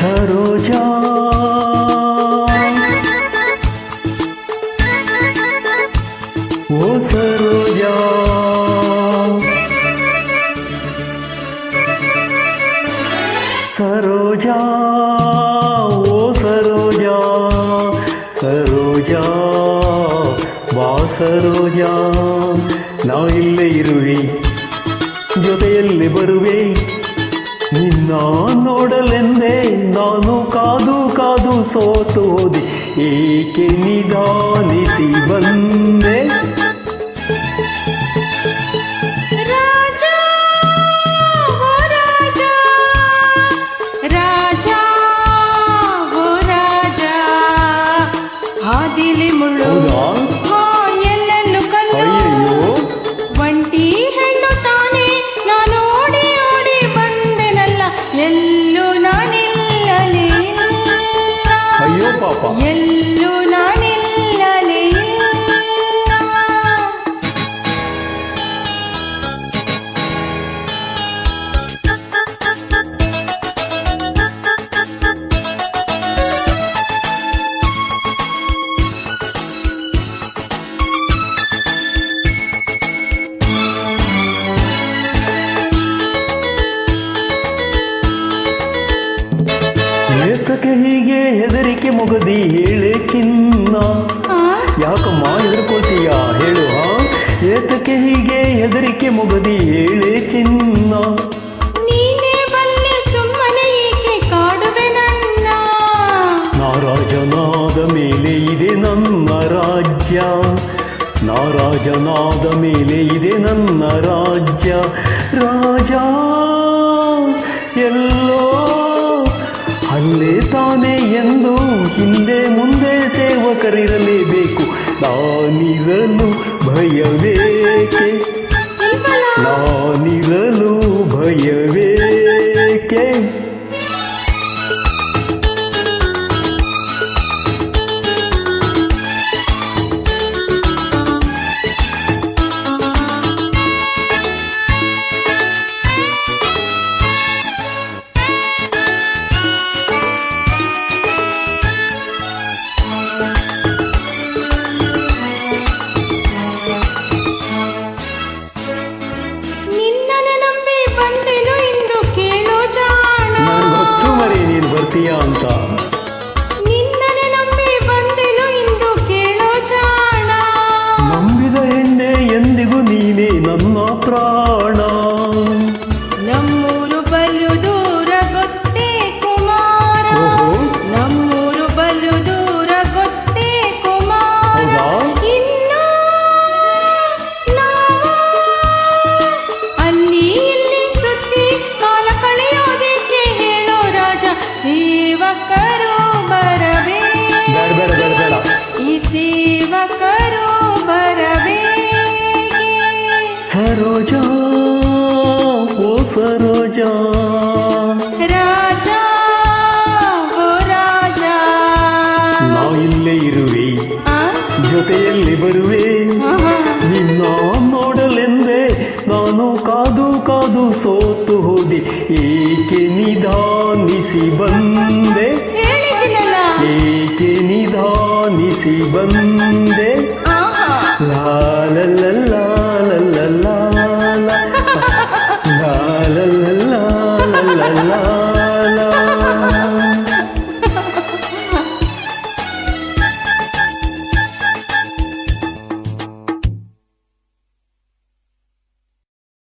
ಸರೋಜಾ ಓ ಸರೋಜಾ ಸರೋಜಾ ಓ ಸರೋಜಾ ಸರೋಜಾ ಬಾ ಸರೋಜಾ ನಾ ಇಲ್ಲೇ ಇರುವೆ ಜೊತೆಯಲ್ಲಿ ಬರುವೆ ನಿನ್ನ ನೋಡಲೆಂದೇ ನಾನು ಕಾದು ಕಾದು ಸೋತು ಹೋದೆ ಏಕೆ ನಿಧಾನಿಸಿ ಬಂದೆ ಎಲ್ಲೆಲ್ಲೂ ಕಲ್ಲು ಒಂಟಿ ಹೆಣ್ಣು ತಾನೆ ನಾನು ಓಡಿ ಓಡಿ ಬಂದೆನಲ್ಲ ಎಲ್ಲೂ ನಾನಿಲ್ಲಲೇ ಅಯ್ಯೋ ಪಾಪ ಎಲ್ಲೂ ನಾನಿಲ್ಲಲೇ ಏತಕ್ಕೆ ಹೀಗೆ ಹೆದರಿಕೆ ಮುಗದಿ ಹೇಳೆ ಚಿನ್ನ ಯಾಕಮ್ಮ ಹೆದರ್ಕೊಳ್ತೀಯ ಹೇಳು ಏತಕ್ಕೆ ಹೀಗೆ ಹೆದರಿಕೆ ಮುಗದಿ ಹೇಳೆ ಚಿನ್ನ ನೀನೇ ಬಲ್ಲೆ ಸುಮ್ಮನೆ ಏಕೆ ಕಾಡುವೆ ನನ್ನ ನಾರಾಜನಾದ ಮೇಲೆ ಇದೆ ನನ್ನ ರಾಜ್ಯ ನಾರಾಜನಾದ ಮೇಲೆ ಇದೆ ನನ್ನ ರಾಜ್ಯ ರಾಜ ಎಲ್ಲೋ ಅಲ್ಲೇ ತಾನೇ ಎಂದು ಹಿಂದೆ ಮುಂದೆ ಸೇವಕರಿರಲೇಬೇಕು ನಾನಿರಲು ಭಯವೇಕೆ ನಾನಿರಲು ಭಯವೇಕೆ ಅಂತ ನಿನ್ನನೆ ನಂಬಿ ಬಂದೆನು ಇಂದು ಕೇಳೋ ಜಾಣ ನಂಬಿದ ಹೆಣ್ಣೆ ಎಂದಿಗೂ ನೀನೇ ನನ್ನ ಪ್ರಾಣ ನಮ್ಮೂರು ಬಲು ದೂರ ಗೊತ್ತೇ ಕುಮಾರ ನಮ್ಮೂರು ಬಲು ದೂರ ಗೊತ್ತೇ ಕುಮಾರ ಇನ್ನು ನಾವು ಅಲ್ಲಿ ಇಲ್ಲಿ ಸುತ್ತಿ ಕಾಲ ಕಳೆಯೋದಕ್ಕೆ ಹೇಳೋ ರಾಜ ಸೇವಕರು ಬರಬೇಡ ಈ ಸೇವಕರು ಬರಬೇಕೆ ಸರೋಜಾ ಓ ಸರೋಜಾ ರಾಜ ಓ ರಾಜ ನಾ ಇಲ್ಲೇ ಇರುವೆ ಜೊತೆಯಲ್ಲಿ ಬರುವೆ ನಿನ್ನ ನೋಡಲೆಂದೇ ನಾನು ಕಾದು ಕಾದು ಸೋತು ಹೋದೆ ಏಕೆ ನಿಧಾನಿಸಿ ಬಂದೆ ಏಕೆ ನಿಧಾನಿಸಿ ಬಂದೆ ಲಾ ಲಾ ಲಾ ಲಾ ಲಾ ಲಾ ಲಾ ಲಾ ಲಾ ಲಾ ಲಾ ಲಾ